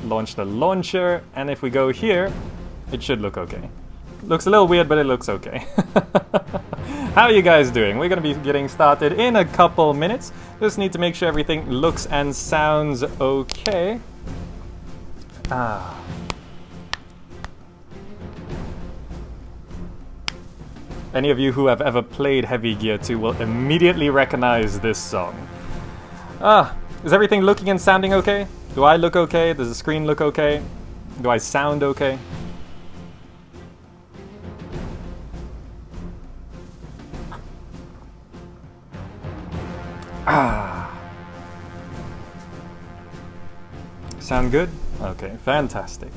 launch the launcher, and if we go here, it should look okay. Looks a little weird, but it looks okay. How are you guys doing? We're gonna be getting started in a couple minutes. Just need to make sure everything looks and sounds okay. Any of you who have ever played Heavy Gear 2 will immediately recognize this song. Is everything looking and sounding okay? Do I look okay? Does the screen look okay? Do I sound okay? Sound good? Okay, fantastic.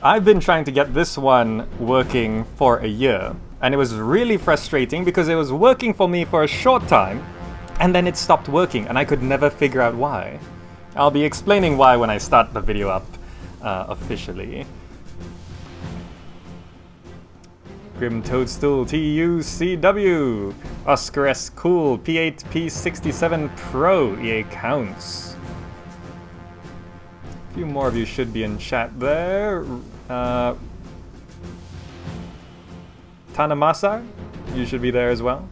I've been trying to get this one working for a year, and it was really frustrating because it was working for me for a short time, and then it stopped working, and I could never figure out why. I'll be explaining why when I start the video up officially. Grim Toadstool TUCW, Oscar S Cool, P8 P67 Pro, EA counts. A few more of you should be in chat there. Tanamasa, you should be there as well.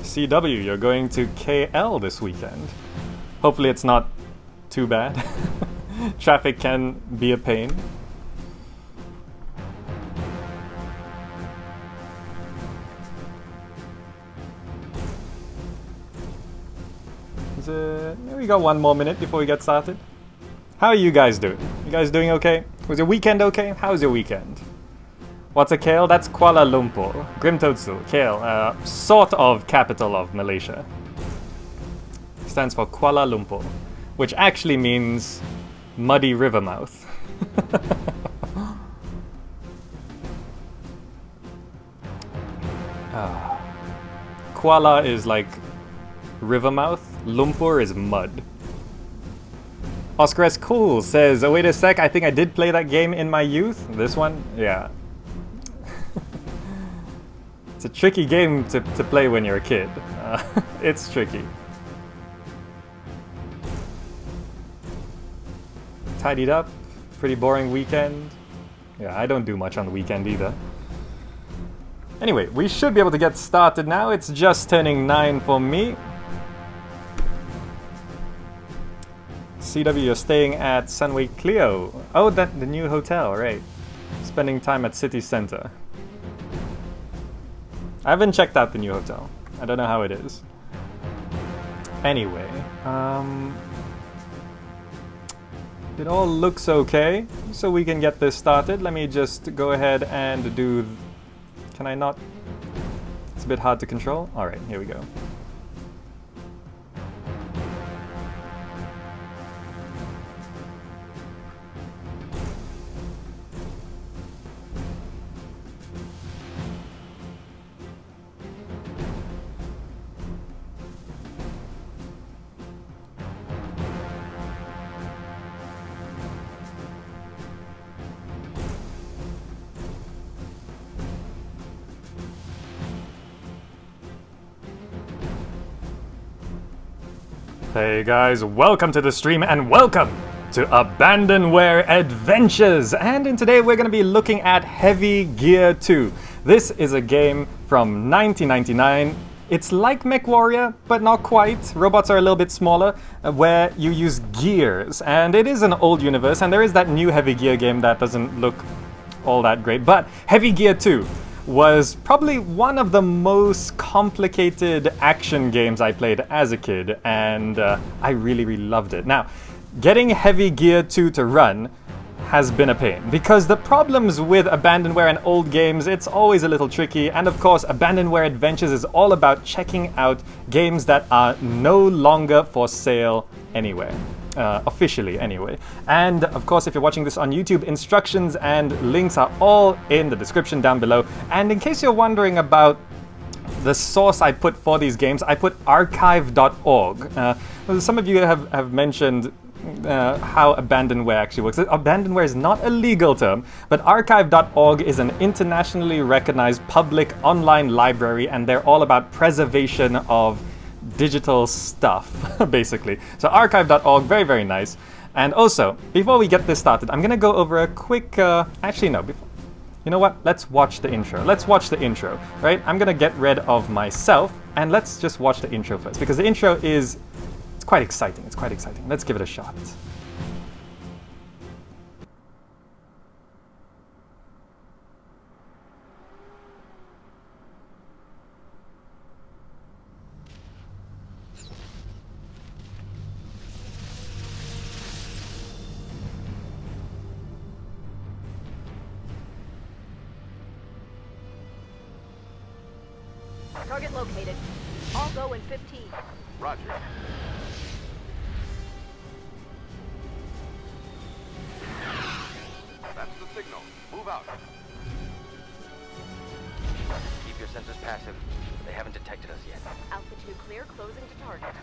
CW, you're going to KL this weekend. Hopefully it's not too bad. Traffic can be a pain. We got one more minute before we get started. How are you guys doing? You guys doing okay? Was your weekend okay? How's your weekend? What's a KL? That's Kuala Lumpur. Grim Toadstool, KL, sort of capital of Malaysia. Stands for Kuala Lumpur, which actually means muddy river mouth. Kuala is like river mouth, Lumpur is mud. Oscar S Cool says, oh wait a sec, I think I did play that game in my youth. This one? Yeah. It's a tricky game to play when you're a kid. It's tricky. Tidied up, pretty boring weekend. Yeah, I don't do much on the weekend either. Anyway, we should be able to get started now. It's just turning 9 for me. CW, you're staying at Sunway Clio. Oh, the new hotel, right. Spending time at City Center. I haven't checked out the new hotel. I don't know how it is. Anyway, it all looks okay, so we can get this started. Let me just go ahead and do... Can I not? It's a bit hard to control. Alright, here we go. Hey guys, welcome to the stream and welcome to Abandonware Adventures! And in today we're going to be looking at Heavy Gear 2. This is a game from 1999. It's like Mech Warrior, but not quite. Robots are a little bit smaller, where you use gears. And it is an old universe, and there is that new Heavy Gear game that doesn't look all that great. But Heavy Gear 2 was probably one of the most complicated action games I played as a kid, and I really, really loved it. Now, getting Heavy Gear 2 to run has been a pain, because the problems with Abandonware and old games, it's always a little tricky, and of course, Abandonware Adventures is all about checking out games that are no longer for sale anywhere. Officially anyway. And of course, if you're watching this on YouTube, instructions and links are all in the description down below. And in case you're wondering about the source I put for these games, I put archive.org. Some of you have mentioned how abandonware actually works. Abandonware is not a legal term, but archive.org is an internationally recognized public online library, and they're all about preservation of digital stuff, basically. So archive.org, very, very nice. And also, before we get this started, I'm going to go over a quick... actually, no. You know what? Let's watch the intro. Let's watch the intro, right? I'm going to get rid of myself, and let's just watch the intro first, because the intro is... It's quite exciting. It's quite exciting. Let's give it a shot. Target located. I'll go in 15. Roger. That's the signal. Move out. Keep your sensors passive. They haven't detected us yet. Altitude clear, closing to target.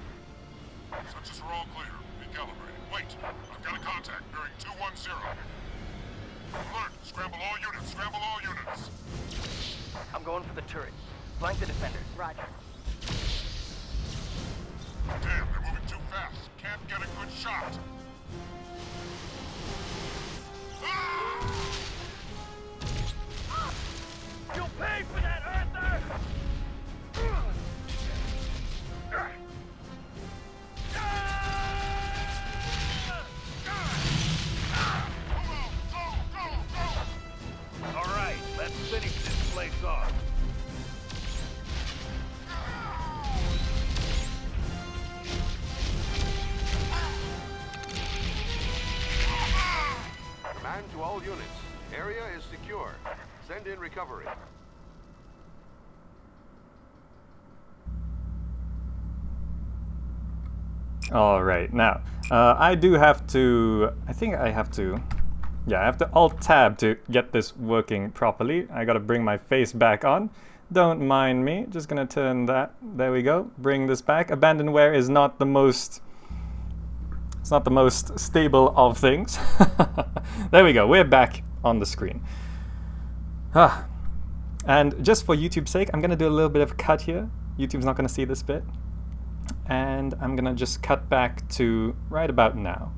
Sensors are all clear. Recalibrating. Wait, I've got a contact bearing 210. Alert! Scramble all units! Scramble all units! I'm going for the turret. Flank the defenders. Roger. Damn, they're moving too fast. Can't get a good shot. You'll pay for that, Arthur! All right, let's finish this place off. Command to all units. Area is secure. Send in recovery. All right, now, I do have to... I think I have to... Yeah, I have to Alt-Tab to get this working properly. I gotta bring my face back on. Don't mind me. Just gonna turn that... There we go. Bring this back. Abandonware is not the most... It's not the most stable of things. There we go. We're back on the screen. And just for YouTube's sake, I'm gonna do a little bit of a cut here. YouTube's not gonna see this bit. And I'm gonna just cut back to right about now.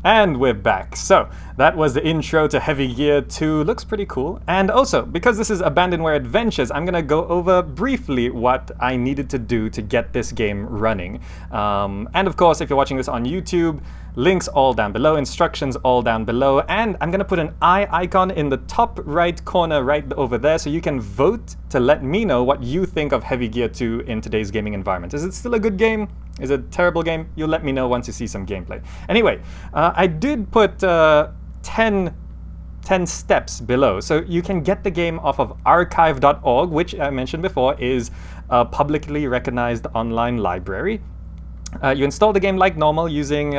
And we're back. So that was the intro to Heavy Gear 2. Looks pretty cool. And also, because this is Abandonware Adventures, I'm gonna go over briefly what I needed to do to get this game running. And of course, if you're watching this on YouTube, links all down below, instructions all down below, and I'm gonna put an eye icon in the top right corner right over there so you can vote to let me know what you think of Heavy Gear 2 in today's gaming environment. Is it still a good game? Is it a terrible game? You'll let me know once you see some gameplay. Anyway, I did put 10 steps below. So you can get the game off of archive.org, which I mentioned before is a publicly recognized online library. You install the game like normal using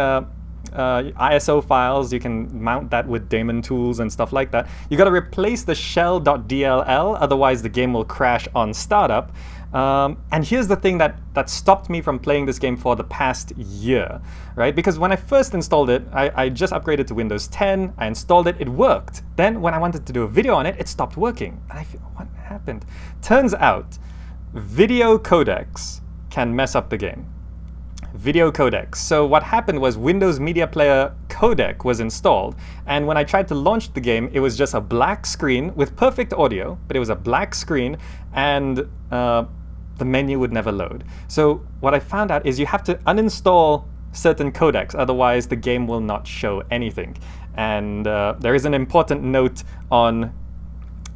ISO files. You can mount that with daemon tools and stuff like that. You got to replace the shell.dll, otherwise the game will crash on startup. And here's the thing that stopped me from playing this game for the past year, right? Because when I first installed it, I just upgraded to Windows 10, I installed it, it worked. Then when I wanted to do a video on it, it stopped working. And I feel, what happened? Turns out, video codecs can mess up the game. Video codecs. So what happened was Windows Media Player codec was installed, and when I tried to launch the game, it was just a black screen with perfect audio, but it was a black screen, and the menu would never load. So what I found out is you have to uninstall certain codecs, otherwise the game will not show anything. And there is an important note on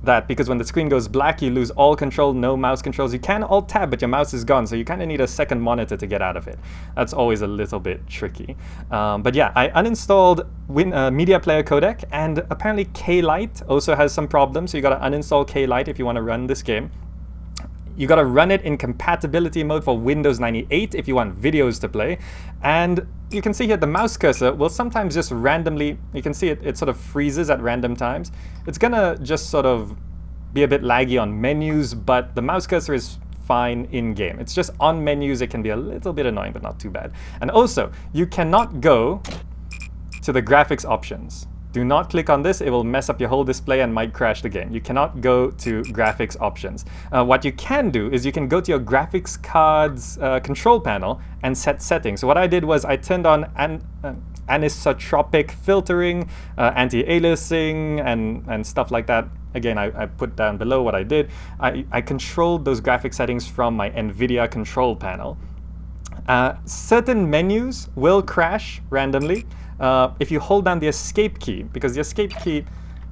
that, because when the screen goes black, you lose all control, no mouse controls. You can Alt-Tab, but your mouse is gone, so you kind of need a second monitor to get out of it. That's always a little bit tricky. But yeah, I uninstalled Media Player Codec, and apparently K-Lite also has some problems, so you gotta uninstall K-Lite if you want to run this game. You gotta run it in compatibility mode for Windows 98 if you want videos to play. And you can see here the mouse cursor will sometimes just randomly, you can see it sort of freezes at random times. It's gonna just sort of be a bit laggy on menus, but the mouse cursor is fine in-game. It's just on menus it can be a little bit annoying, but not too bad. And also, you cannot go to the graphics options. Do not click on this, it will mess up your whole display and might crash the game. You cannot go to graphics options. What you can do is you can go to your graphics card's control panel and set settings. So what I did was I turned on anisotropic filtering, anti-aliasing, and stuff like that. Again, I put down below what I did. I controlled those graphic settings from my NVIDIA control panel. Certain menus will crash randomly if you hold down the escape key, because the escape key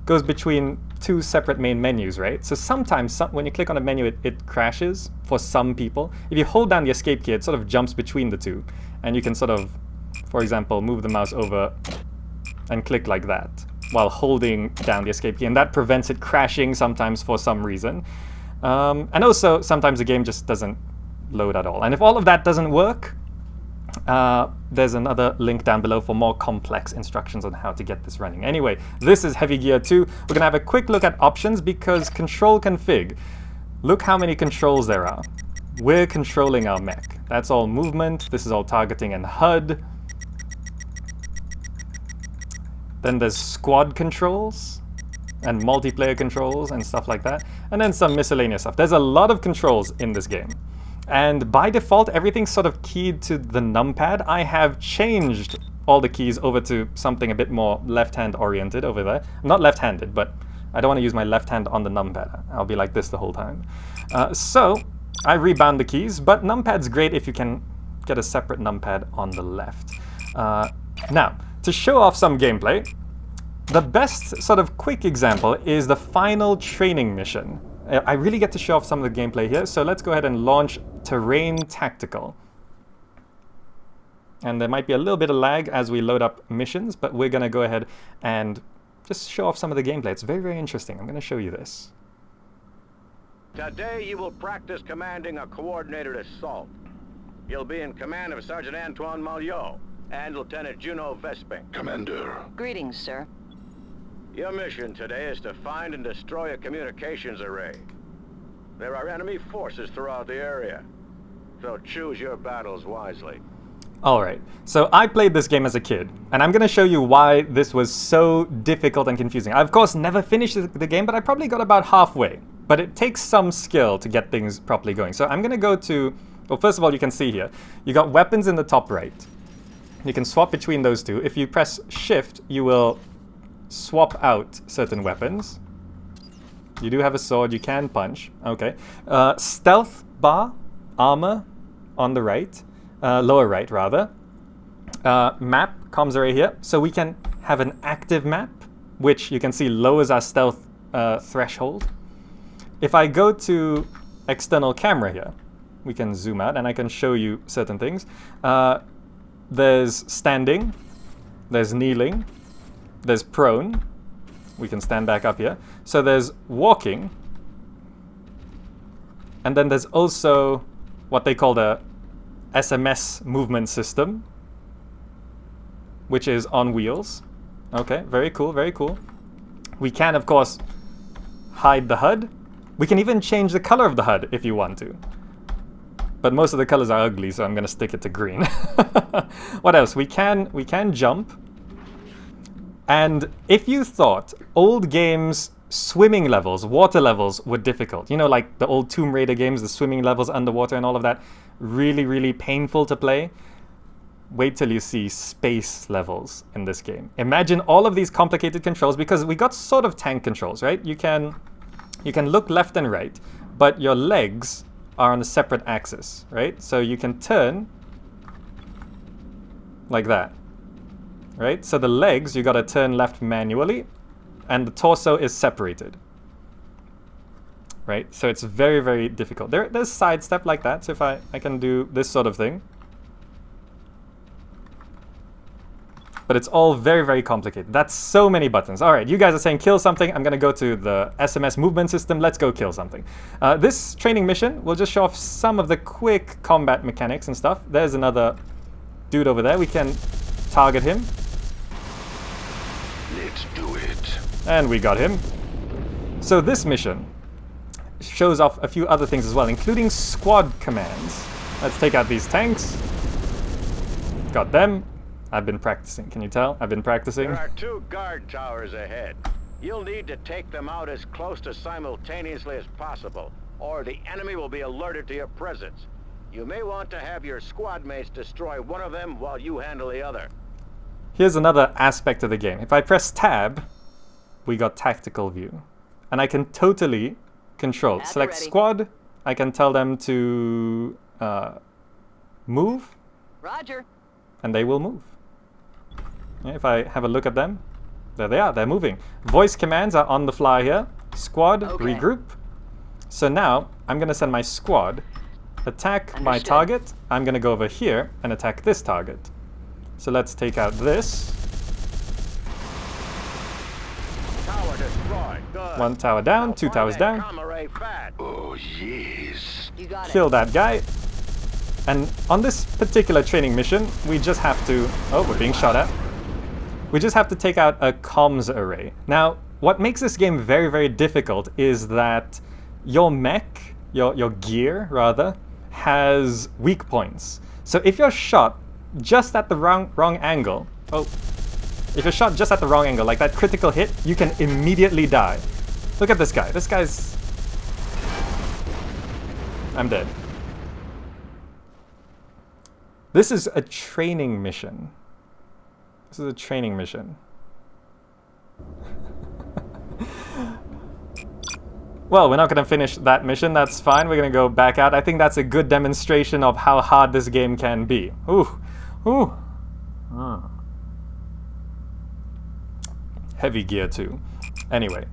goes between two separate main menus, right? So sometimes when you click on a menu, it crashes for some people. If you hold down the escape key, it sort of jumps between the two, and you can sort of, for example, move the mouse over and click like that while holding down the escape key, and that prevents it crashing sometimes for some reason. And also, sometimes the game just doesn't load at all. And if all of that doesn't work, there's another link down below for more complex instructions on how to get this running. Anyway, this is Heavy Gear 2. We're going to have a quick look at options because control config. Look how many controls there are. We're controlling our mech. That's all movement. This is all targeting and HUD. Then there's squad controls and multiplayer controls and stuff like that. And then some miscellaneous stuff. There's a lot of controls in this game. And by default, everything's sort of keyed to the numpad. I have changed all the keys over to something a bit more left-hand oriented over there. I'm not left-handed, but I don't want to use my left hand on the numpad. I'll be like this the whole time. So I rebound the keys, but numpad's great if you can get a separate numpad on the left. Now, to show off some gameplay, the best sort of quick example is the final training mission. I really get to show off some of the gameplay here, so let's go ahead and launch Terrain Tactical. And there might be a little bit of lag as we load up missions, but we're going to go ahead and just show off some of the gameplay. It's very, very interesting. I'm going to show you this. Today you will practice commanding a coordinated assault. You'll be in command of Sergeant Antoine Malliot and Lieutenant Juno Vesping. Commander. Greetings, sir. Your mission today is to find and destroy a communications array. There are enemy forces throughout the area, so choose your battles wisely. Alright, so I played this game as a kid, and I'm going to show you why this was so difficult and confusing. I, of course, never finished the game, but I probably got about halfway. But it takes some skill to get things properly going. So I'm going to go to, well, first of all, you can see here, you got weapons in the top right. You can swap between those two. If you press Shift, you will swap out certain weapons. You do have a sword, you can punch. Okay. Stealth bar, armor on the right, lower right rather. Map comes right here. So we can have an active map, which you can see lowers our stealth threshold. If I go to external camera here, we can zoom out and I can show you certain things. There's standing, there's kneeling, there's prone. We can stand back up here. So there's walking. And then there's also what they call the SMS movement system, which is on wheels. Okay, very cool, very cool. We can, of course, hide the HUD. We can even change the color of the HUD if you want to. But most of the colors are ugly, so I'm going to stick it to green. What else? We can jump. And if you thought old games' swimming levels, water levels were difficult, you know, like the old Tomb Raider games, the swimming levels underwater and all of that, really, really painful to play, wait till you see space levels in this game. Imagine all of these complicated controls, because we got sort of tank controls, right? You can look left and right, but your legs are on a separate axis, right? So you can turn like that. Right? So the legs, you gotta turn left manually, and the torso is separated. Right? So it's very, very difficult. There's sidestep like that, so if I can do this sort of thing. But it's all very, very complicated. That's so many buttons. Alright, you guys are saying kill something. I'm gonna go to the SMS movement system. Let's go kill something. This training mission will just show off some of the quick combat mechanics and stuff. There's another dude over there. We can target him. Let's do it. And we got him. So this mission shows off a few other things as well, including squad commands. Let's take out these tanks. Got them. I've been practicing. Can you tell? I've been practicing. There are 2 guard towers ahead. You'll need to take them out as close to simultaneously as possible, or the enemy will be alerted to your presence. You may want to have your squad mates destroy one of them while you handle the other. Here's another aspect of the game. If I press tab, we got tactical view. And I can totally control. At the Select ready. squad. I can tell them to move, Roger. and they will move. Yeah, if I have a look at them, there they are, they're moving. Voice commands are on the fly here. Squad, Okay. regroup. So now, I'm gonna send my squad, attack my Understood. target. I'm gonna go over here and attack this target. So let's take out this. Tower destroyed. Good. 1 tower down, Now 2 find towers that down. comm array fat. Oh, yes. You got Kill that guy. And on this particular training mission, we just have to... Oh, we're being shot at. We just have to take out a comms array. Now, what makes this game very, very difficult is that your mech, your gear, rather, has weak points. So if you're shot just at the wrong angle... Oh, if you're shot just at the wrong angle, like that critical hit, you can immediately die. Look at this guy. This guy's... I'm dead. This is a training mission. This is a training mission. Well, we're not going to finish that mission. That's fine. We're going to go back out. I think that's a good demonstration of how hard this game can be. Ooh. Ooh. Ah. Heavy gear too. Anyway,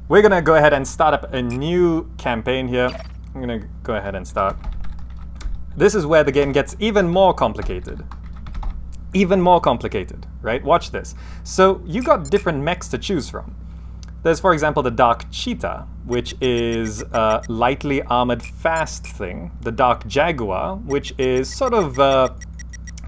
we're going to go ahead and start up a new campaign here. I'm going to go ahead and start. This is where the game gets even more complicated. Even more complicated, right? Watch this. So you got different mechs to choose from. There's, for example, the Dark Cheetah, which is a lightly armored fast thing. The Dark Jaguar, which is sort of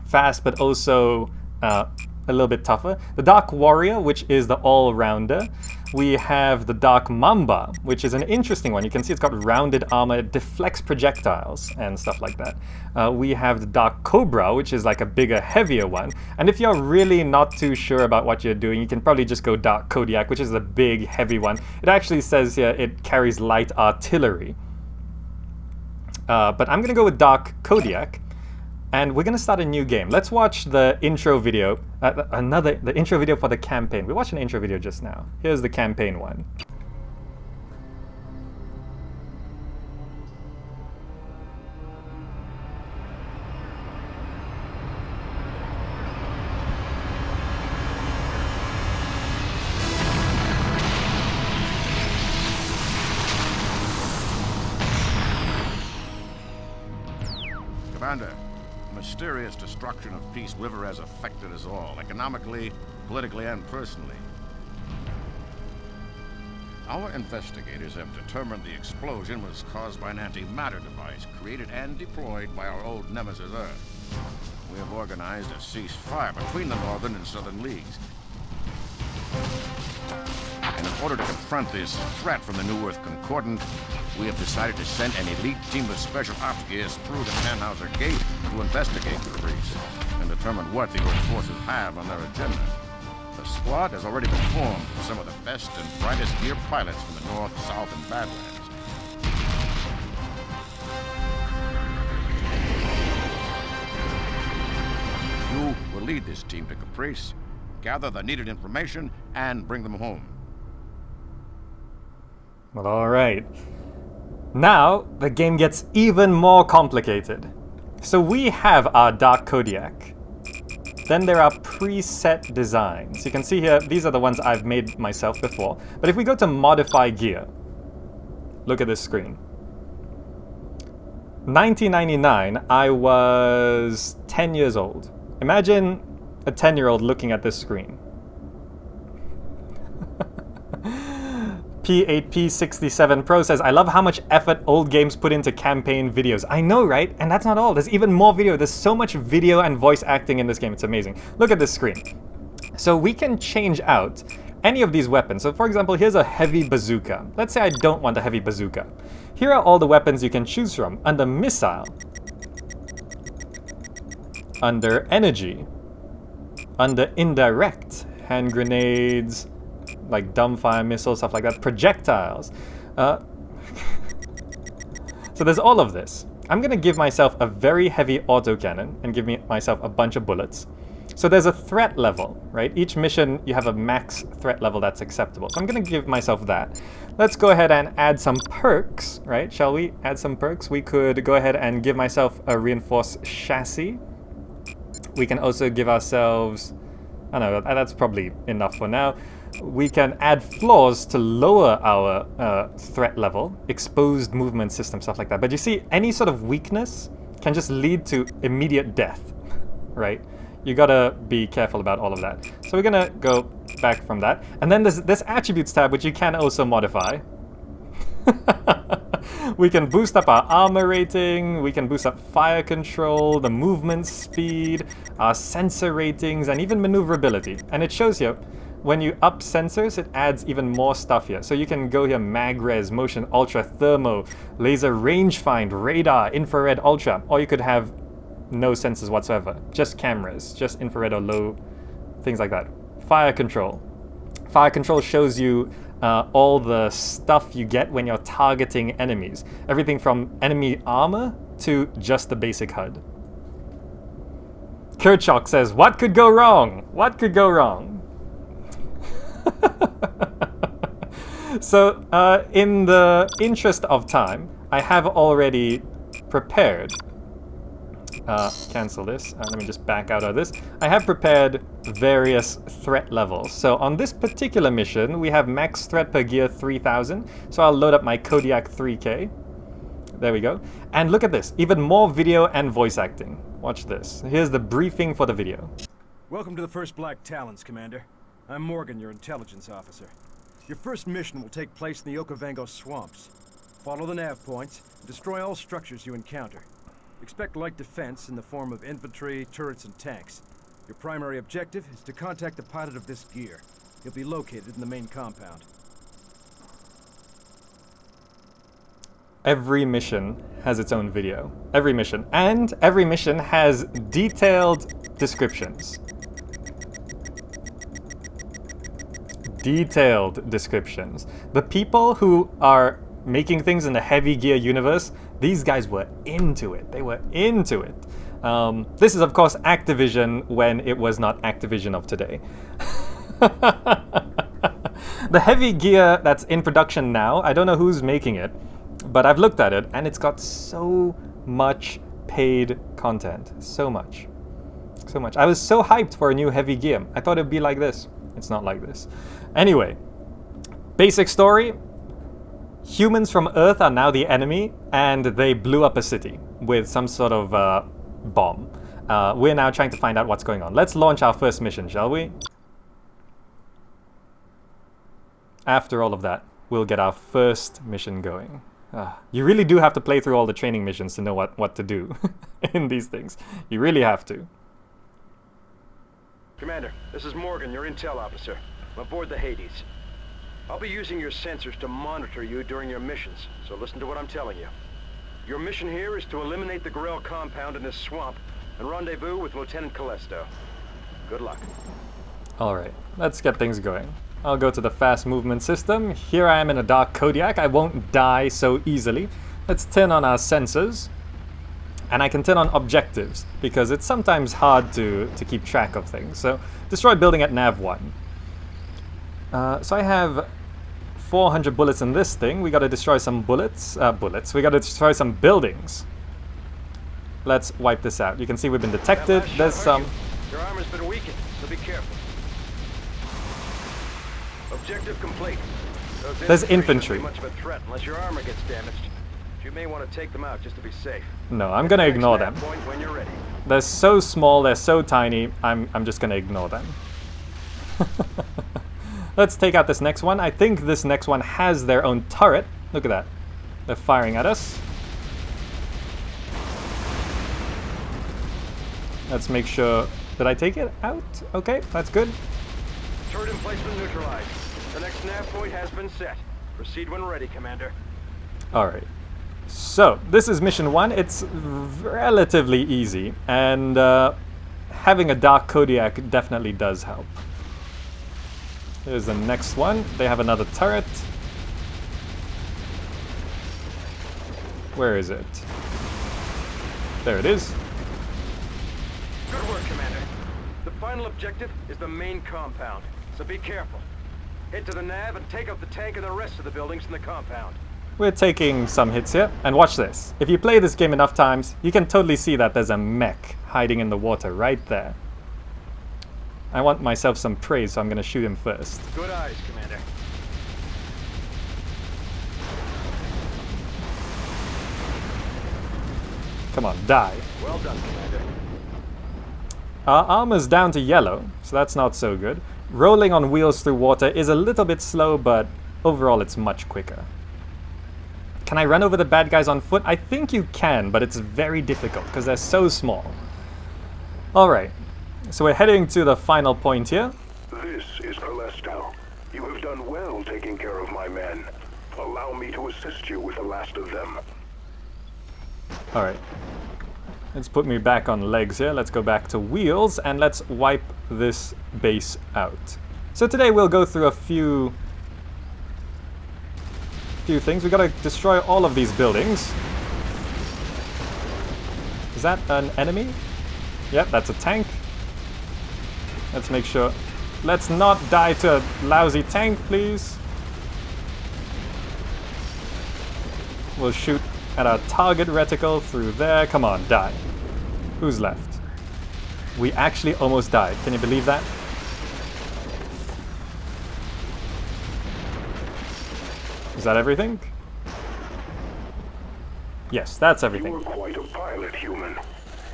fast but also a little bit tougher. The Dark Warrior, which is the all-rounder. We have the Dark Mamba, which is an interesting one. You can see it's got rounded armor, it deflects projectiles and stuff like that. We have the Dark Cobra, which is like a bigger, heavier one. And if you're really not too sure about what you're doing, you can probably just go Dark Kodiak, which is the big, heavy one. It actually says here it carries light artillery. But I'm going to go with Dark Kodiak. And we're going to start a new game. Let's watch the intro video, the intro video for the campaign. We watched an intro video just now. Here's the campaign one. Commander, the mysterious destruction of Peace River has affected us all, economically, politically, and personally. Our investigators have determined the explosion was caused by an antimatter device created and deployed by our old nemesis Earth. We have organized a ceasefire between the Northern and Southern Leagues. And in order to confront this threat from the New Earth Concordant, we have decided to send an elite team of special ops gears through the Tannhauser Gate to investigate the breach and determine what the Earth forces have on their agenda. The squad has already been formed with some of the best and brightest gear pilots from the North, South, and Badlands. You will lead this team to Caprice, gather the needed information, and bring them home. Well, all right. Now, the game gets even more complicated. So we have our Dark Kodiak. Then there are preset designs. You can see here, these are the ones I've made myself before. But if we go to Modify Gear, look at this screen. 1999, I was 10 years old. Imagine a 10-year-old looking at this screen. P8P67 Pro says, I love how much effort old games put into campaign videos. I know, right? And that's not all. There's even more video. There's so much video and voice acting in this game. It's amazing. Look at this screen. So we can change out any of these weapons. So for example, here's a heavy bazooka. Let's say I don't want a heavy bazooka. Here are all the weapons you can choose from. Under missile, under energy, under indirect, hand grenades, like dumbfire missiles, stuff like that, projectiles. So there's all of this. I'm gonna give myself a very heavy autocannon and give myself a bunch of bullets. So there's a threat level, right? Each mission you have a max threat level that's acceptable. So I'm gonna give myself that. Let's go ahead and add some perks, right? Shall we add some perks? We could go ahead and give myself a reinforced chassis. We can also give ourselves, I don't know, that's probably enough for now. We can add floors to lower our threat level, exposed movement system, stuff like that. But you see, any sort of weakness can just lead to immediate death, right? You gotta be careful about all of that. So we're gonna go back from that. And then there's this attributes tab, which you can also modify. We can boost up our armor rating, we can boost up fire control, the movement speed, our sensor ratings, and even maneuverability. And it shows you, when you up sensors, it adds even more stuff here. So you can go here, mag res, motion ultra, thermo, laser rangefind, radar, infrared ultra, or you could have no sensors whatsoever, just cameras, just infrared or low, things like that. Fire control. Fire control shows you all the stuff you get when you're targeting enemies. Everything from enemy armor to just the basic HUD. Kerchok says, what could go wrong? What could go wrong? So, in the interest of time, I have already prepared. Cancel this. Let me just back out of this. I have prepared various threat levels. So on this particular mission, we have max threat per gear 3000. So I'll load up my Kodiak 3K. There we go. And look at this. Even more video and voice acting. Watch this. Here's the briefing for the video. Welcome to the 1st Black Talons, Commander. I'm Morgan, your intelligence officer. Your first mission will take place in the Okavango swamps. Follow the nav points and destroy all structures you encounter. Expect light defense in the form of infantry, turrets, and tanks. Your primary objective is to contact the pilot of this gear. He'll be located in the main compound. Every mission has its own video. Every mission. And every mission has detailed descriptions. Detailed descriptions. The people who are making things in the heavy gear universe, these guys were into it. They were into it. This is, of course, Activision when it was not Activision of today. The heavy gear that's in production now, I don't know who's making it, but I've looked at it, and it's got so much paid content. So much. So much. I was so hyped for a new heavy gear. I thought it'd be like this. It's not like this. Anyway, basic story. Humans from Earth are now the enemy, and they blew up a city with some sort of bomb. We're now trying to find out what's going on. Let's launch our first mission, shall we? After all of that, we'll get our first mission going. You really do have to play through all the training missions to know what to do in these things. You really have to. Commander, this is Morgan, your intel officer. I'm aboard the Hades. I'll be using your sensors to monitor you during your missions, so listen to what I'm telling you. Your mission here is to eliminate the Gorel compound in this swamp and rendezvous with Lieutenant Callisto. Good luck. Alright, let's get things going. I'll go to the fast movement system. Here I am in a dark Kodiak. I won't die so easily. Let's turn on our sensors. And I can turn on objectives, because it's sometimes hard to keep track of things. So, destroy building at nav 1. So I have 400 bullets in this thing. We gotta destroy some bullets. We gotta destroy some buildings. Let's wipe this out. You can see we've been detected. There's some... Your armor's been weakened, so be careful. Objective complete. There's infantry. Much of a threat unless your armor gets damaged. You may want to take them out just to be safe. No, I'm gonna ignore them. When you're ready. They're so small, they're so tiny, I'm just gonna ignore them. Let's take out this next one. I think this next one has their own turret. Look at that. They're firing at us. Let's make sure... Did I take it out? Okay, that's good. Turret emplacement neutralized. The next nav point has been set. Proceed when ready, Commander. Alright. So, this is mission 1. It's relatively easy, and having a Dark Kodiak definitely does help. Here's the next one. They have another turret. Where is it? There it is. Good work, Commander. The final objective is the main compound, so be careful. Head to the nav and take out the tank and the rest of the buildings in the compound. We're taking some hits here, and watch this. If you play this game enough times, you can totally see that there's a mech hiding in the water right there. I want myself some praise, so I'm gonna shoot him first. Good eyes, Commander. Come on, die. Well done, Commander. Our armor's down to yellow, so that's not so good. Rolling on wheels through water is a little bit slow, but overall it's much quicker. Can I run over the bad guys on foot? I think you can, but it's very difficult because they're so small. Alright, so we're heading to the final point here. This is Callisto. You have done well taking care of my men. Allow me to assist you with the last of them. Alright. Let's put me back on legs here. Let's go back to wheels and let's wipe this base out. So today we'll go through a few things. We gotta destroy all of these buildings. Is that an enemy? Yep, that's a tank. Let's make sure. Let's not die to a lousy tank, please. We'll shoot at our target reticle through there. Come on, die. Who's left? We actually almost died. Can you believe that? Is that everything? Yes, that's everything. You were quite a pilot, human.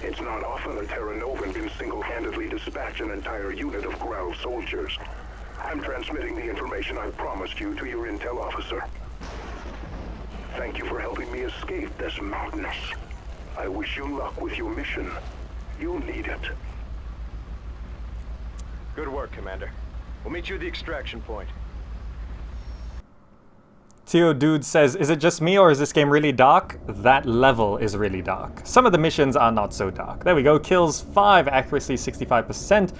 It's not often a Terra Novan can single-handedly dispatch an entire unit of Growl soldiers. I'm transmitting the information I promised you to your intel officer. Thank you for helping me escape this madness. I wish you luck with your mission. You'll need it. Good work, Commander. We'll meet you at the extraction point. Teo Dude says, is it just me or is this game really dark? That level is really dark. Some of the missions are not so dark. There we go, kills 5, accuracy 65%.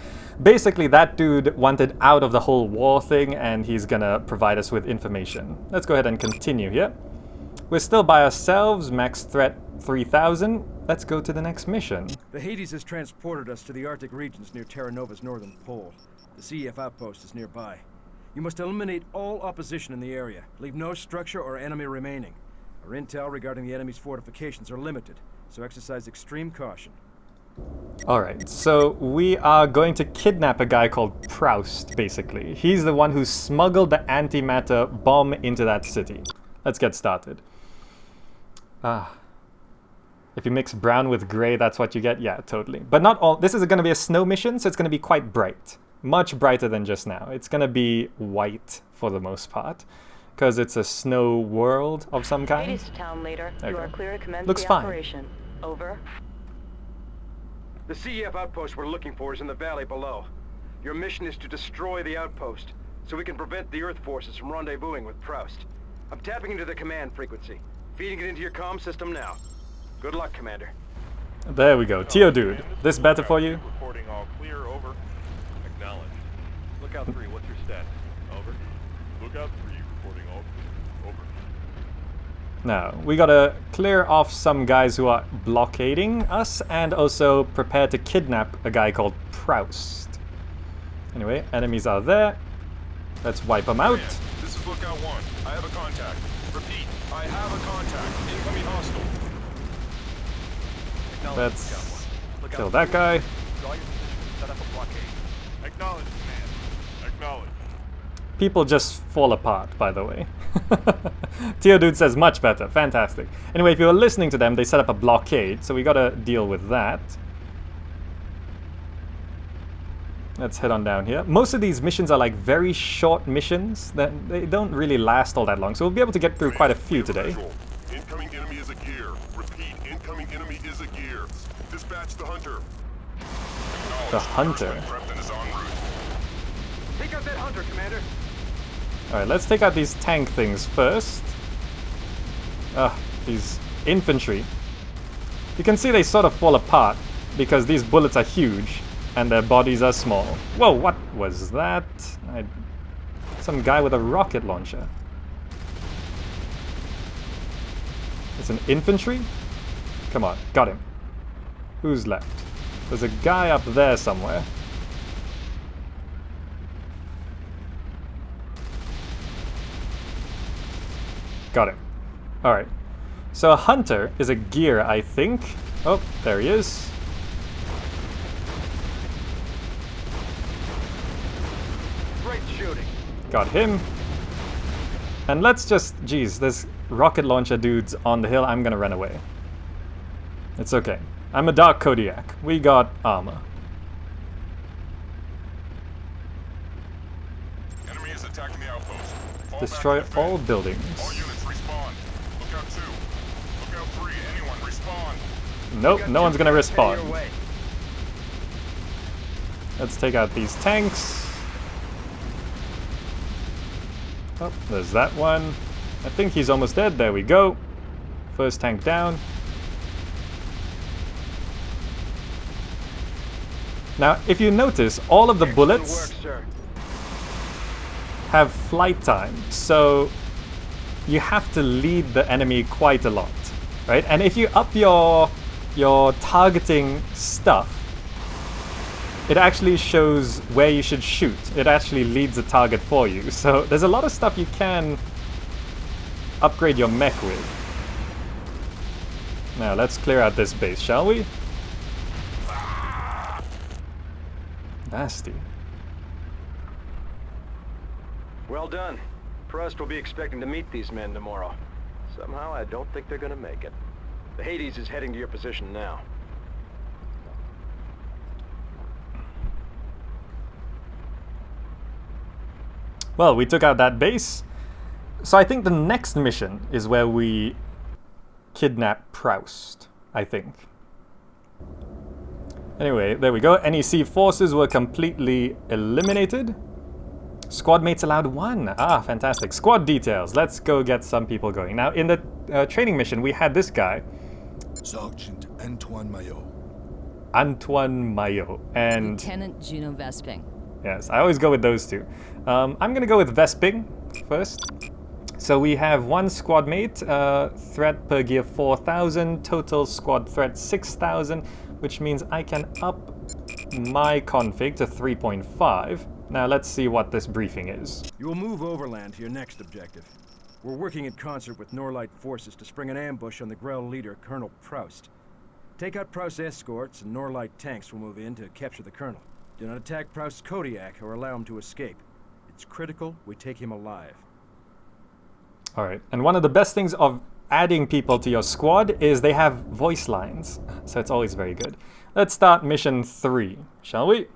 Basically, that dude wanted out of the whole war thing and he's gonna provide us with information. Let's go ahead and continue here. We're still by ourselves, max threat 3000. Let's go to the next mission. The Hades has transported us to the Arctic regions near Terra Nova's northern pole. The CEF outpost is nearby. You must eliminate all opposition in the area. Leave no structure or enemy remaining. Our intel regarding the enemy's fortifications are limited, so exercise extreme caution. Alright, so we are going to kidnap a guy called Proust, basically. He's the one who smuggled the antimatter bomb into that city. Let's get started. If you mix brown with gray, that's what you get? Yeah, totally. But not all. This is going to be a snow mission, so it's going to be quite bright. Much brighter than just now. It's going to be white for the most part, because it's a snow world of some kind. Hades to town leader. There You you are go. clear to commence Looks the fine. operation. Over. The CEF outpost we're looking for is in the valley below. Your mission is to destroy the outpost, so we can prevent the Earth forces from rendezvousing with Proust. I'm tapping into the command frequency, feeding it into your comm system now. Good luck, Commander. There we go. Teo Dude, this better for you? Reporting all clear, over. Acknowledge. Lookout 3, what's your status? Over. Lookout 3, reporting all clear, over. Now, we gotta clear off some guys who are blockading us and also prepare to kidnap a guy called Proust. Anyway, enemies are there. Let's wipe them out. Command, this is Lookout 1. I have a contact. Repeat, I have a contact. Incoming hostile. Let's kill that guy. Draw your position, set up a blockade. Acknowledge, command. Acknowledge. People just fall apart, by the way. Teo Dude says much better. Fantastic. Anyway, if you were listening to them, they set up a blockade, so we gotta deal with that. Let's head on down here. Most of these missions are like very short missions that they don't really last all that long, so we'll be able to get through quite a few today. Incoming enemy is a gear. Repeat, incoming enemy is a gear. Dispatch the hunter. The hunter. Preston is en route. Take out that hunter, Commander. Alright, let's take out these tank things first. These infantry. You can see they sort of fall apart because these bullets are huge and their bodies are small. Whoa, what was that? Some guy with a rocket launcher. It's an infantry? Come on, got him. Who's left? There's a guy up there somewhere. Got him. Alright. So a hunter is a gear, I think. Oh, there he is. Great shooting. Got him. And let's just... Geez, there's rocket launcher dudes on the hill. I'm gonna run away. It's okay. I'm a Dark Kodiak. We got armor. Enemy is attacking the outpost. Fall Destroy back to all defend. buildings. All units respawn. Lookout 2. Lookout 3. Anyone respawn. Nope, no one's gonna Heading respawn. your way. Let's take out these tanks. Oh, there's that one. I think he's almost dead. There we go. First tank down. Now, if you notice, all of the bullets Excellent work, sir. have flight time, so you have to lead the enemy quite a lot, right? And if you up your targeting stuff, it actually shows where you should shoot. It actually leads the target for you. So there's a lot of stuff you can upgrade your mech with. Now let's clear out this base, shall we? Nasty. Well done. Proust will be expecting to meet these men tomorrow. Somehow I don't think they're gonna make it. The Hades is heading to your position now. Well, we took out that base. So I think the next mission is where we kidnap Proust, I think. Anyway, there we go. NEC forces were completely eliminated. Squad mates allowed 1. Ah, fantastic. Squad details. Let's go get some people going. Now, in the training mission, we had this guy. Sergeant Antoine Maillot. Antoine Maillot. And... Lieutenant Juno Vesping. Yes, I always go with those two. I'm going to go with Vesping first. So we have 1 squad mate, threat per gear 4,000, total squad threat 6,000, which means I can up my config to 3.5. Now let's see what this briefing is. You will move overland to your next objective. We're working in concert with Norlight forces to spring an ambush on the Grell leader, Colonel Proust. Take out Proust's escorts and Norlight tanks will move in to capture the Colonel. Do not attack Proust's Kodiak or allow him to escape. It's critical we take him alive. Alright, and one of the best things of adding people to your squad is they have voice lines, so it's always very good. Let's start mission 3, shall we?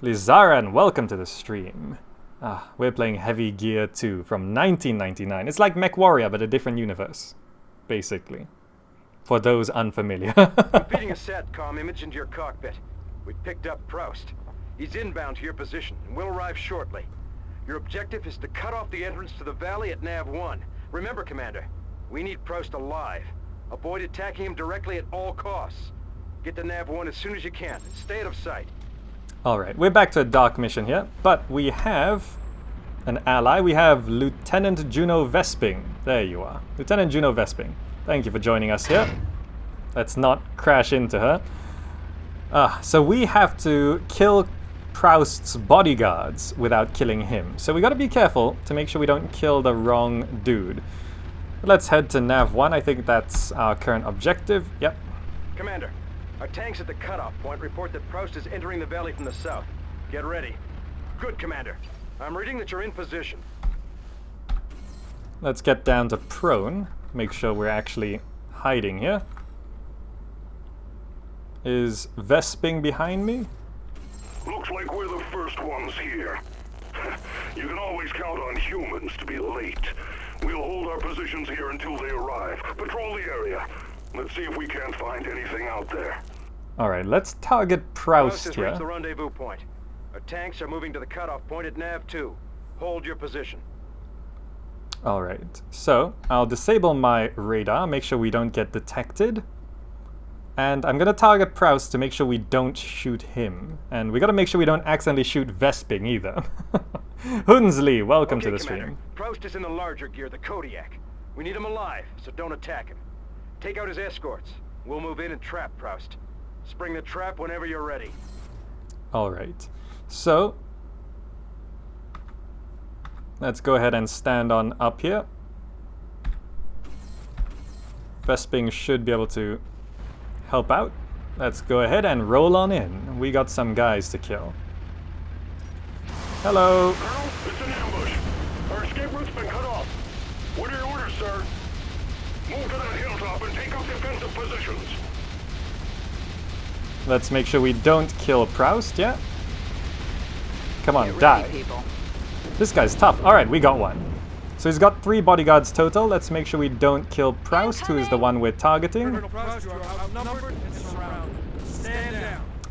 Lizaran, welcome to the stream. We're playing Heavy Gear 2 from 1999. It's like Mech Warrior, but a different universe, basically. For those unfamiliar. I'm feeding a SATCOM image into your cockpit. We picked up Proust. He's inbound to your position and will arrive shortly. Your objective is to cut off the entrance to the valley at Nav 1. Remember, Commander, we need Proust alive. Avoid attacking him directly at all costs. Get to Nav 1 as soon as you can and stay out of sight. Alright, we're back to a dark mission here, but we have an ally. We have Lieutenant Juno Vesping. There you are. Lieutenant Juno Vesping. Thank you for joining us here. Let's not crash into her. So we have to kill Proust's bodyguards without killing him. So we gotta be careful to make sure we don't kill the wrong dude. Let's head to Nav 1. I think that's our current objective. Yep. Commander, our tanks at the cutoff point report that Proust is entering the valley from the south. Get ready. Good, Commander. I'm reading that you're in position. Let's get down to prone. Make sure we're actually hiding here. Is Vesping behind me? Looks like we're the first ones here. You can always count on humans to be late. We'll hold our positions here until they arrive. Patrol the area. Let's see if we can't find anything out there. Alright, let's target Proust has here. reached the rendezvous point. Our tanks are moving to the cutoff point at Nav 2. Hold your position. Alright, so I'll disable my radar, make sure we don't get detected. And I'm gonna target Proust to make sure we don't shoot him. And we gotta make sure we don't accidentally shoot Vesping either. Hunsley, welcome to the Commander. stream. Proust is in the larger gear, the Kodiak. We need him alive, so don't attack him. Take out his escorts. We'll move in and trap Proust. Spring the trap whenever you're ready. Alright, so let's go ahead and stand on up here. Vesping should be able to help out. Let's go ahead and roll on in. We got some guys to kill. Hello. Colonel, it's an ambush. Our escape route's been cut off. What are your orders, sir? Move to that hilltop and take up defensive positions. Let's make sure we don't kill Proust, yeah? Come on, die. This guy's tough. Alright, we got one. So he's got 3 bodyguards total. Let's make sure we don't kill Proust, who is the one we're targeting.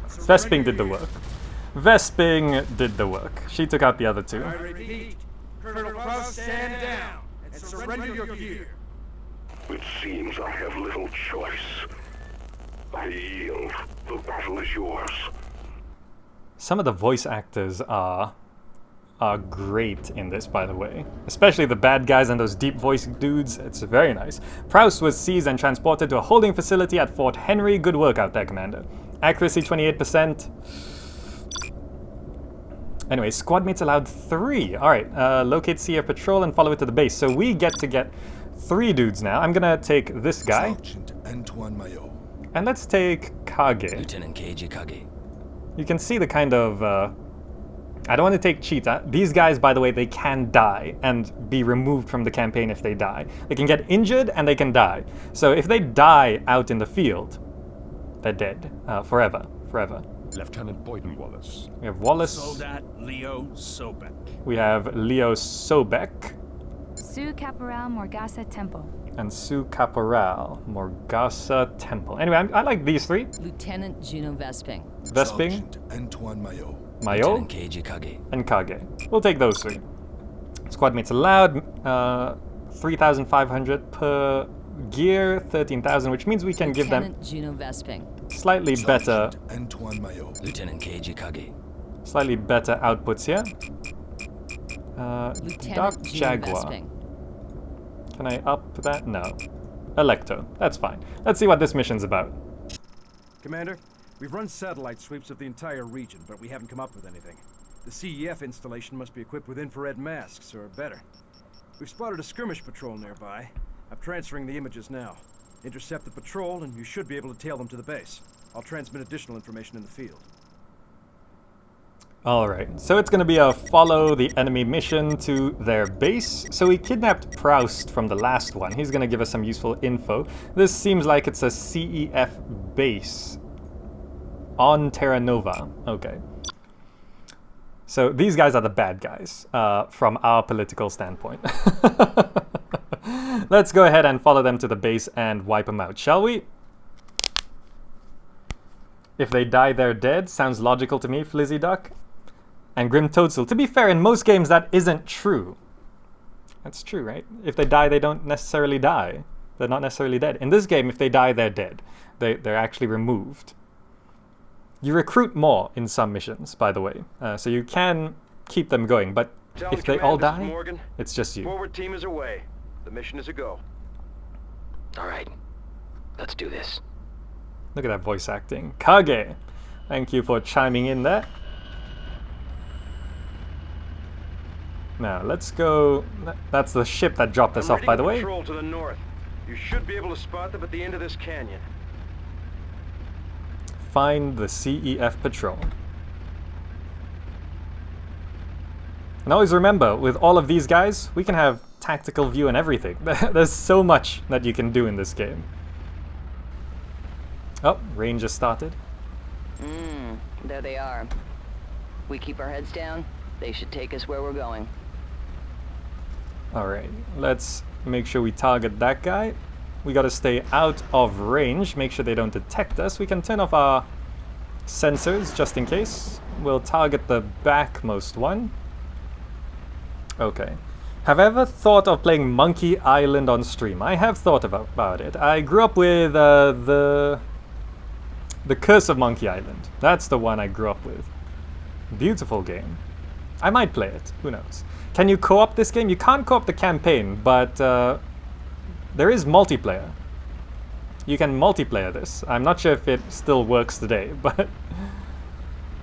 Vesping did the work. Vesping did the work. She took out the other 2. I repeat, Colonel Proust, stand down and surrender your gear. It seems I have little choice. I yield. The battle is yours. Some of the voice actors are great in this, by the way. Especially the bad guys and those deep voice dudes. It's very nice. Proust was seized and transported to a holding facility at Fort Henry. Good work out there, Commander. Accuracy 28%. Anyway, squad mates allowed 3. Alright, locate CF patrol and follow it to the base. So we get to get 3 dudes now. I'm gonna take this guy. Sergeant Antoine Maillot. And let's take Kage. Lieutenant Keiji Kage. You can see the kind of... I don't want to take Cheetah. These guys, by the way, they can die and be removed from the campaign if they die. They can get injured and they can die. So if they die out in the field, they're dead. Forever. Forever. Lieutenant Boyden Wallace. We have Wallace. Soldat Leo Sobek. We have Leo Sobek. Su Caporal Morgasa Temple. And Su Caporal Morgasa Temple. Anyway, I like these 3. Lieutenant Juno Vesping. Vesping. Sergeant Antoine Maillot. Mayo, Keiji Kage. and Kage. We'll take those 3. Squad mates allowed, 3,500 per gear, 13,000, which means we can give them Lieutenant Juno Vesping. slightly better, Sergeant Antoine Maillot. Lieutenant Keiji Kage. slightly better outputs here. Dark Lieutenant Juno Jaguar. Vesping. Can I up that? No. Electo. That's fine. Let's see what this mission's about. Commander, we've run satellite sweeps of the entire region, but we haven't come up with anything. The CEF installation must be equipped with infrared masks, or better. We've spotted a skirmish patrol nearby. I'm transferring the images now. Intercept the patrol, and you should be able to tail them to the base. I'll transmit additional information in the field. Alright, so it's gonna be a follow the enemy mission to their base. So we kidnapped Proust from the last one. He's gonna give us some useful info. This seems like it's a CEF base on Terra Nova. Okay. So these guys are the bad guys from our political standpoint. Let's go ahead and follow them to the base and wipe them out, shall we? If they die, they're dead. Sounds logical to me, Flizzy Duck. And Grim Toadstool. To be fair, in most games that isn't true. That's true, right? If they die, they don't necessarily die. They're not necessarily dead. In this game, if they die, they're dead. They're actually removed. You recruit more in some missions, by the way. So you can keep them going, but if they all die, Morgan. it's just you. Forward team is away. The mission is a go. All right, let's do this. Look at that voice acting. Kage! Thank you for chiming in there. Now, let's go... That's the ship that dropped us off, by the way. Patrol to the north. You should be able to spot them at the end of this canyon. Find the CEF patrol. And always remember, with all of these guys, we can have tactical view and everything. There's so much that you can do in this game. Oh, range has started. There they are. We keep our heads down, they should take us where we're going. Alright, let's make sure we target that guy. We gotta stay out of range, make sure they don't detect us. We can turn off our sensors just in case. We'll target the backmost one. Okay. Have I ever thought of playing Monkey Island on stream? I have thought about it. I grew up with the Curse of Monkey Island. That's the one I grew up with. Beautiful game. I might play it. Who knows? Can you co-op this game? You can't co-op the campaign, but there is multiplayer. You can multiplayer this. I'm not sure if it still works today, but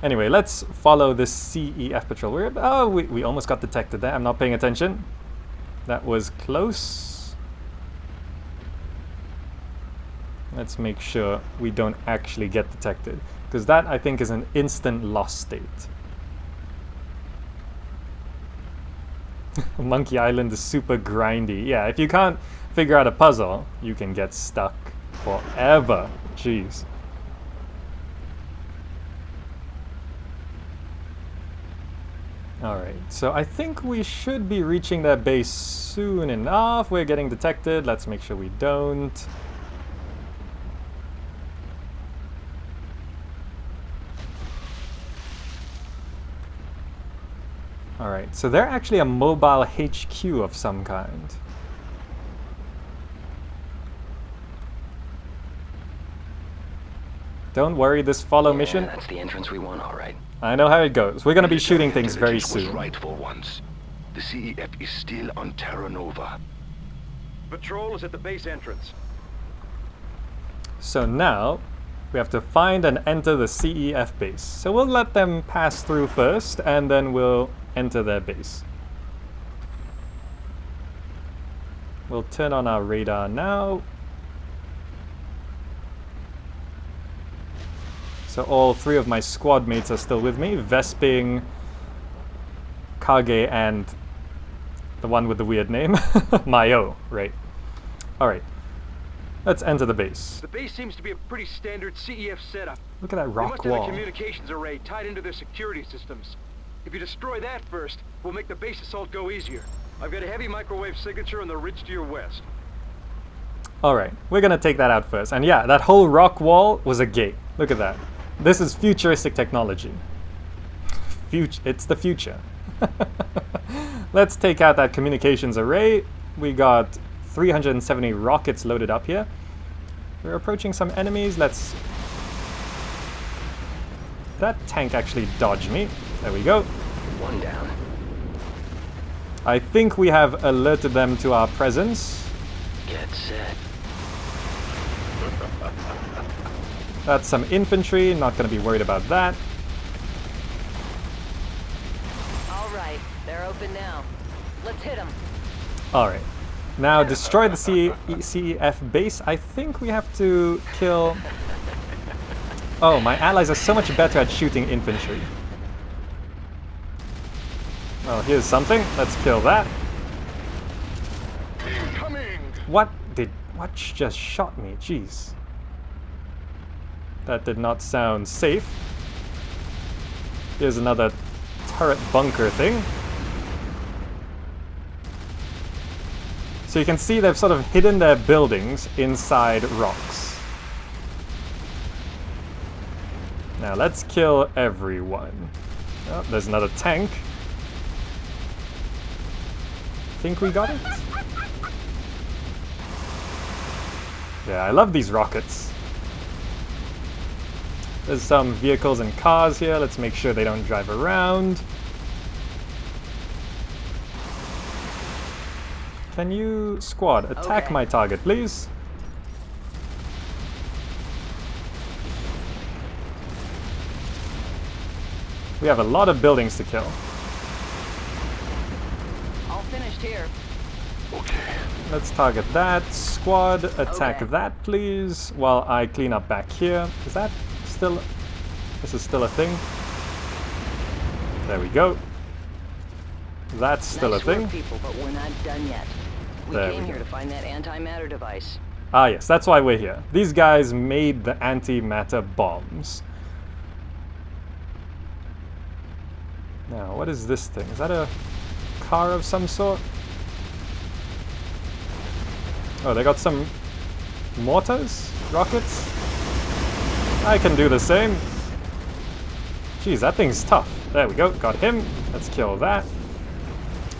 anyway, let's follow this CEF patrol. We almost got detected there. I'm not paying attention. That was close. Let's make sure we don't actually get detected, because that, I think, is an instant lost state. Monkey Island is super grindy. Yeah, if you can't figure out a puzzle, you can get stuck forever. Jeez. Alright, so I think we should be reaching their base soon enough. We're getting detected. Let's make sure we don't. Alright, so they're actually a mobile HQ of some kind. Don't worry, this follow mission... That's the entrance we want, all right. I know how it goes. We're gonna be shooting things very soon. Right for once. The CEF is still on Terra Nova. Patrol is at the base entrance. So now, we have to find and enter the CEF base. So we'll let them pass through first, and then we'll enter their base. We'll turn on our radar now. So all three of my squad mates are still with me. Vesping, Kage, and the one with the weird name. Mayo, right. Alright. Let's enter the base. The base seems to be a pretty standard CEF setup. Look at that rock they must wall. have a communications array tied into their security systems. If you destroy that first, we'll make the base assault go easier. I've got a heavy microwave signature on the ridge to your west. Alright, we're gonna take that out first. And yeah, that whole rock wall was a gate. Look at that. This is futuristic technology. It's the future. Let's take out that communications array. We got 370 rockets loaded up here. We're approaching some enemies. Let's... That tank actually dodged me. There we go. One down. I think we have alerted them to our presence. Get set. That's some infantry, not going to be worried about that. All right, they're open now. Let's hit them. Alright. Now destroy the CEF base. I think we have to kill... Oh, my allies are so much better at shooting infantry. Well, here's something. Let's kill that. Incoming! What just shot me? Jeez. That did not sound safe. Here's another turret bunker thing. So you can see they've sort of hidden their buildings inside rocks. Now let's kill everyone. Oh, there's another tank. Think we got it? Yeah, I love these rockets. There's some vehicles and cars here. Let's make sure they don't drive around. Can you, squad, attack my target, please? We have a lot of buildings to kill. All finished here. Okay. Let's target that. Squad, attack that, please, while I clean up back here. Is that still... This is still a thing. There we go. That's still a thing. Nice work, people, but we're not done yet. We came here to find that antimatter device. Ah, yes, that's why we're here. These guys made the antimatter bombs. Now, what is this thing? Is that a car of some sort? Oh, they got some mortars? Rockets? I can do the same. Jeez, that thing's tough. There we go, got him. Let's kill that.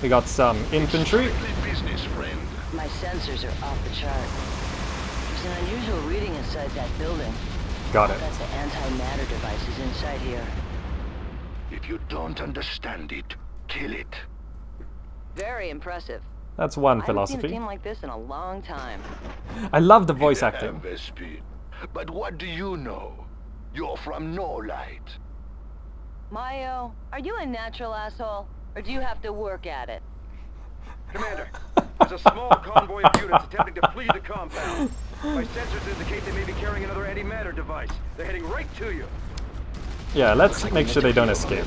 We got some infantry. Business, friend. My sensors are off the chart. There's an unusual reading inside that building. Got it. That's the anti-matter devices inside here. If you don't understand it, kill it. Very impressive. That's one I haven't seen a philosophy. team like this in a long time. I love the voice acting. Vespi. But what do you know? You're from No Light. Mayo, are you a natural asshole? Or do you have to work at it? Commander, there's a small convoy of units attempting to flee the compound. My sensors indicate they may be carrying another antimatter device. They're heading right to you. Yeah, let's make sure they don't escape.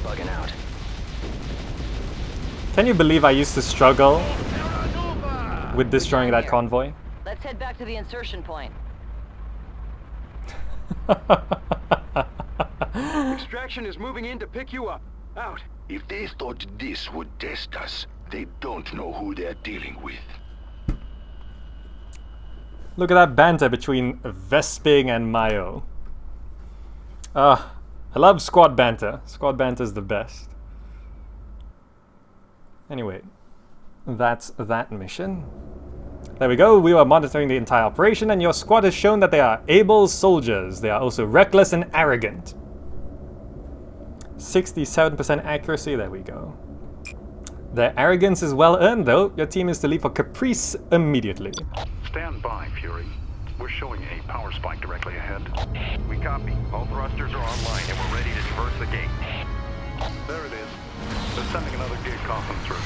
Can you believe I used to struggle with destroying that convoy? Let's head back to the insertion point. Extraction is moving in to pick you up. Out. If they thought this would test us, they don't know who they're dealing with. Look at that banter between Vesping and Mayo. I love squad banter. Squad banter is the best. Anyway, that's that mission. There we go. We were monitoring the entire operation, and your squad has shown that they are able soldiers. They are also reckless and arrogant. 67% accuracy. There we go. Their arrogance is well earned, though. Your team is to leave for Caprice immediately. Stand by, Fury. We're showing a power spike directly ahead. We copy. All thrusters are online and we're ready to traverse the gate. There it is. They're sending another gate coffin through.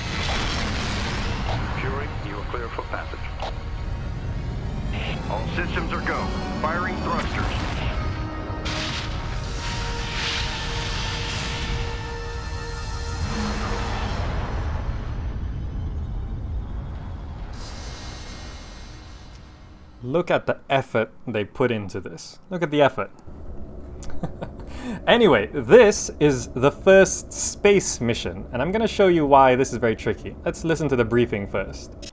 Fury, you are clear for passage. All systems are go. Firing thrusters. Look at the effort they put into this. Look at the effort. Anyway, this is the first space mission, and I'm going to show you why this is very tricky. Let's listen to the briefing first.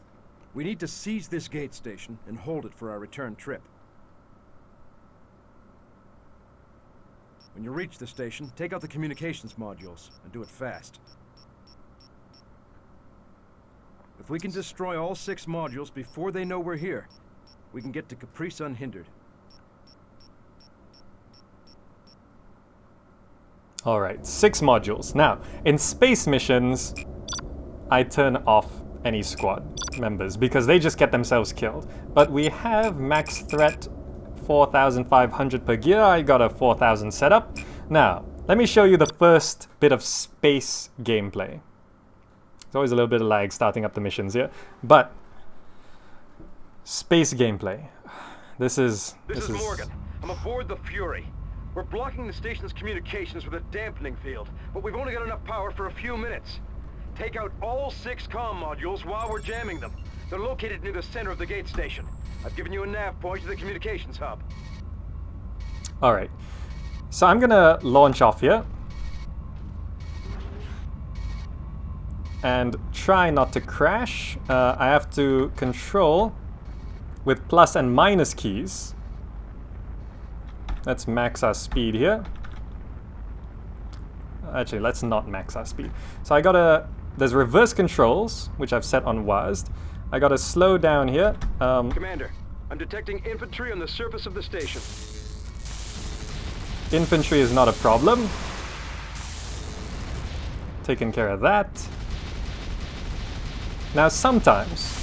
We need to seize this gate station and hold it for our return trip. When you reach the station, take out the communications modules and do it fast. If we can destroy all 6 modules before they know we're here, we can get to Caprice unhindered. Alright, 6 modules. Now, in space missions, I turn off any squad members because they just get themselves killed. But we have max threat 4,500 per gear. I got a 4,000 setup. Now, let me show you the first bit of space gameplay. There's always a little bit of lag starting up the missions here, but space gameplay. This is Morgan. I'm aboard the Fury. We're blocking the station's communications with a dampening field, but we've only got enough power for a few minutes. Take out all 6 comm modules while we're jamming them. They're located near the center of the gate station. I've given you a nav point to the communications hub. Alright. So I'm gonna launch off here. And try not to crash. I have to control with plus and minus keys. Let's max our speed here. Actually, let's not max our speed. So I gotta... There's reverse controls, which I've set on WASD. I gotta slow down here. Commander, I'm detecting infantry on the surface of the station. Infantry is not a problem. Taking care of that. Now sometimes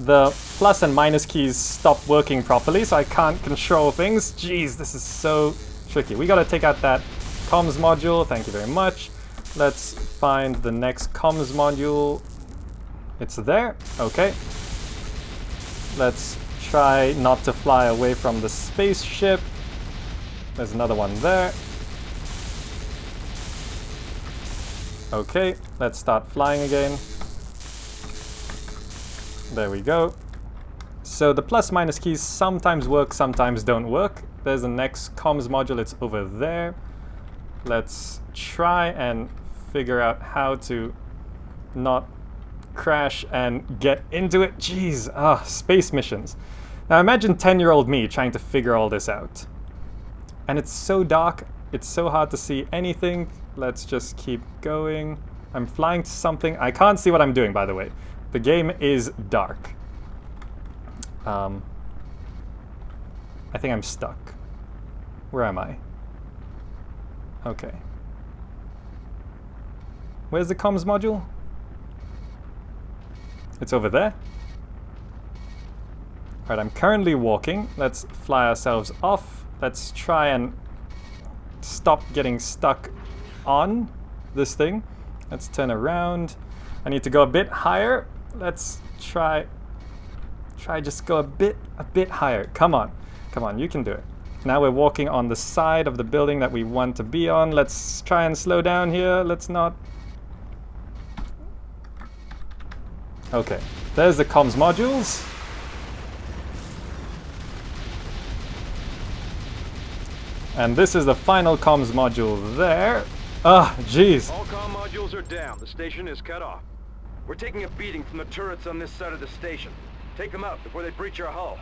the plus and minus keys stop working properly, so I can't control things. Jeez, this is so tricky. We gotta take out that comms module. Thank you very much. Let's find the next comms module. It's there. Okay. Let's try not to fly away from the spaceship. There's another one there. Okay, let's start flying again. There we go. So the plus minus keys sometimes work, sometimes don't work. There's the next comms module, it's over there. Let's try and figure out how to not crash and get into it. Jeez, space missions. Now imagine 10-year-old me trying to figure all this out. And it's so dark, It's so hard to see anything. Let's just keep going. I'm flying to something. I can't see what I'm doing, by the way. The game is dark. I think I'm stuck. Where am I? Okay. Where's the comms module? It's over there. Alright, I'm currently walking. Let's fly ourselves off. Let's try and stop getting stuck on this thing. Let's turn around. I need to go a bit higher. Let's try just go a bit higher. Come on, you can do it. Now we're walking on the side of the building that we want to be on. Let's try and slow down here. Let's not. Okay, there's the comms modules. And this is the final comms module there. Ah, jeez. All comm modules are down. The station is cut off. We're taking a beating from the turrets on this side of the station. Take them out before they breach our hull.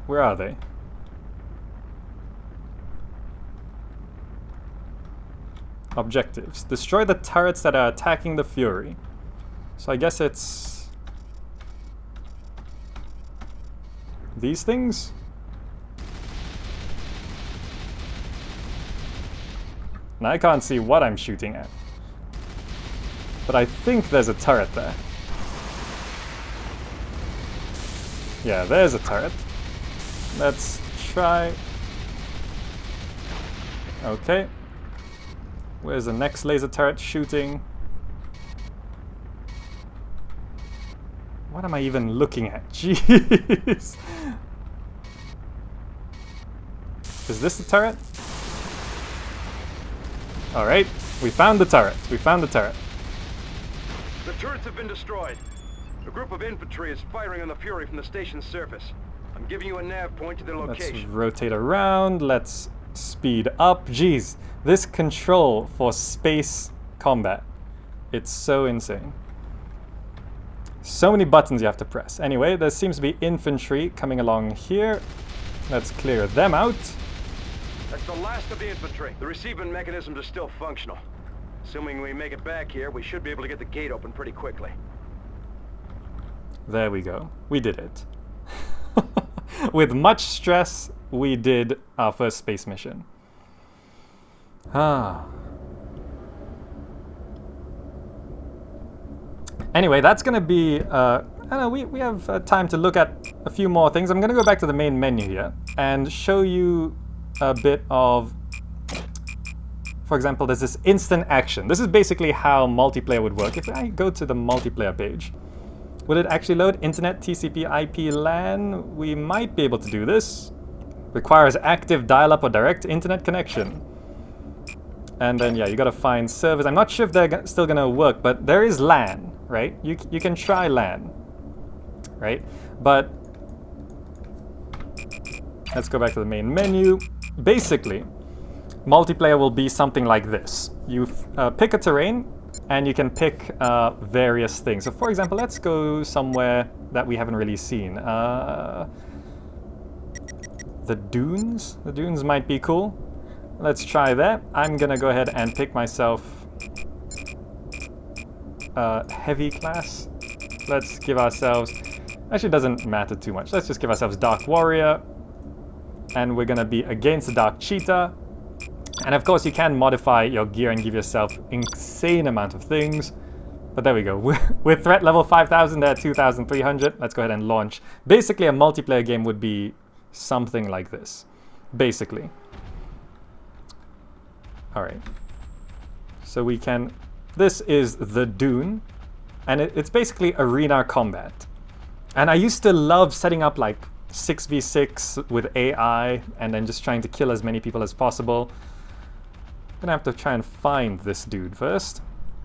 Where are they? Objectives. Destroy the turrets that are attacking the Fury. So I guess it's these things? And I can't see what I'm shooting at. But I think there's a turret there. Yeah, there's a turret. Let's try. Okay. Where's the next laser turret shooting? What am I even looking at? Jeez. Is this the turret? Alright, we found the turret. We found the turret. The turrets have been destroyed. A group of infantry is firing on the Fury from the station's surface. I'm giving you a nav point to their location. Let's rotate around. Let's speed up. Jeez, this control for space combat. It's so insane. So many buttons you have to press. Anyway, there seems to be infantry coming along here. Let's clear them out. That's the last of the infantry. The receiving mechanisms are still functional. Assuming we make it back here, we should be able to get the gate open pretty quickly. There we go. We did it. With much stress, we did our first space mission. Anyway, that's going to be... I don't know, we have time to look at a few more things. I'm going to go back to the main menu here and show you a bit of... For example, there's this instant action. This is basically how multiplayer would work. If I go to the multiplayer page, would it actually load internet, TCP, IP, LAN? We might be able to do this. Requires active dial-up or direct internet connection. And then, yeah, you gotta find servers. I'm not sure if they're still gonna work, but there is LAN, right? You can try LAN, right? But let's go back to the main menu. Basically, multiplayer will be something like this. You pick a terrain, and you can pick various things. So for example, let's go somewhere that we haven't really seen. The dunes? The dunes might be cool. Let's try that. I'm gonna go ahead and pick myself heavy class. Let's give ourselves... Actually, it doesn't matter too much. Let's just give ourselves Dark Warrior. And we're gonna be against the Dark Cheetah. And of course, you can modify your gear and give yourself insane amount of things. But there we go. With threat level 5,000, they're 2,300. Let's go ahead and launch. Basically, a multiplayer game would be something like this. Basically. Alright. So we can... This is the Dune. And it's basically arena combat. And I used to love setting up like 6v6 with AI and then just trying to kill as many people as possible. I'm gonna have to try and find this dude first.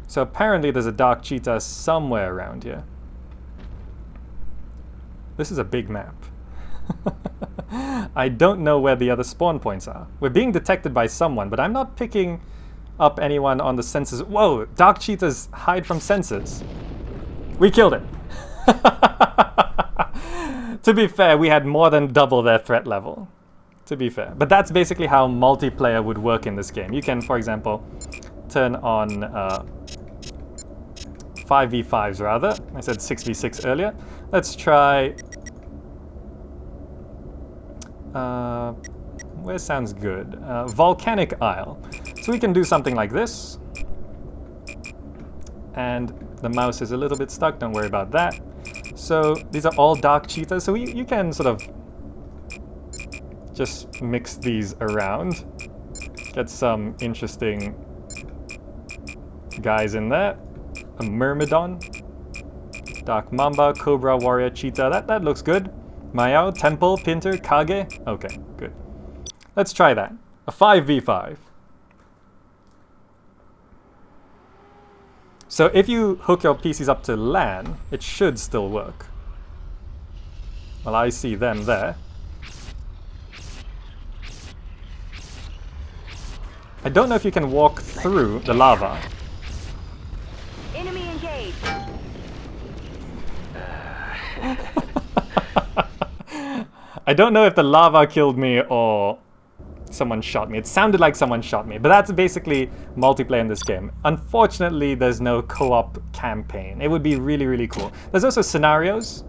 So apparently there's a Dark Cheetah somewhere around here. This is a big map. I don't know where the other spawn points are. We're being detected by someone, but I'm not picking up anyone on the sensors. Whoa, Dark Cheetahs hide from sensors. We killed it. To be fair, we had more than double their threat level. to be fair. But that's basically how multiplayer would work in this game. You can, for example, turn on 5v5s rather. I said 6v6 earlier. Let's try... where sounds good? Volcanic Isle. So we can do something like this. And the mouse is a little bit stuck, don't worry about that. So these are all dark cheetahs, so you can sort of just mix these around. Get some interesting guys in there. A Myrmidon, Dark Mamba, Cobra, Warrior, Cheetah, that looks good. Mayao, Temple, Pinter, Kage. Okay, good. Let's try that. A 5v5. So if you hook your PCs up to LAN, it should still work. Well, I see them there. I don't know if you can walk through the lava. Enemy engaged. I don't know if the lava killed me or someone shot me. It sounded like someone shot me, but that's basically multiplayer in this game. Unfortunately, there's no co-op campaign. It would be really, really cool. There's also scenarios,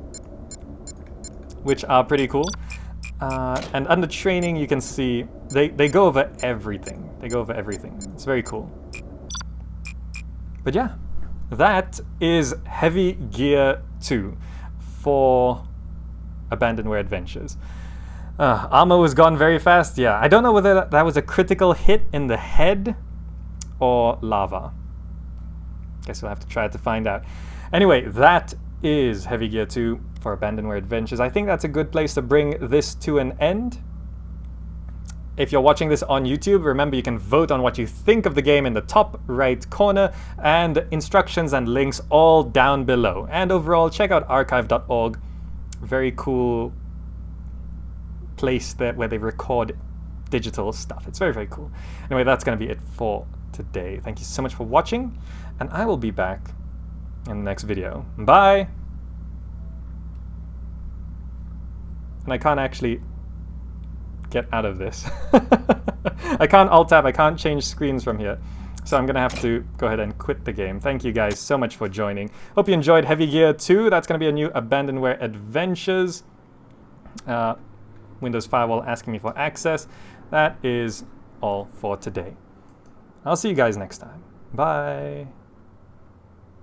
which are pretty cool. And under training, you can see they go over everything. They go over everything. It's very cool. But yeah, that is Heavy Gear 2 for Abandonware Adventures. Armor was gone very fast. Yeah, I don't know whether that was a critical hit in the head or lava. Guess we'll have to try to find out. Anyway, that is Heavy Gear 2 for Abandonware Adventures. I think that's a good place to bring this to an end. If you're watching this on YouTube, remember you can vote on what you think of the game in the top right corner, and instructions and links all down below. And overall, check out archive.org. Very cool place there where they record digital stuff. It's very, very cool. Anyway, that's going to be it for today. Thank you so much for watching, and I will be back in the next video. Bye! And I can't actually get out of this. I can't alt-tab, I can't change screens from here. So I'm going to have to go ahead and quit the game. Thank you guys so much for joining. Hope you enjoyed Heavy Gear 2. That's going to be a new Abandonware Adventures. Windows Firewall asking me for access. That is all for today. I'll see you guys next time. Bye.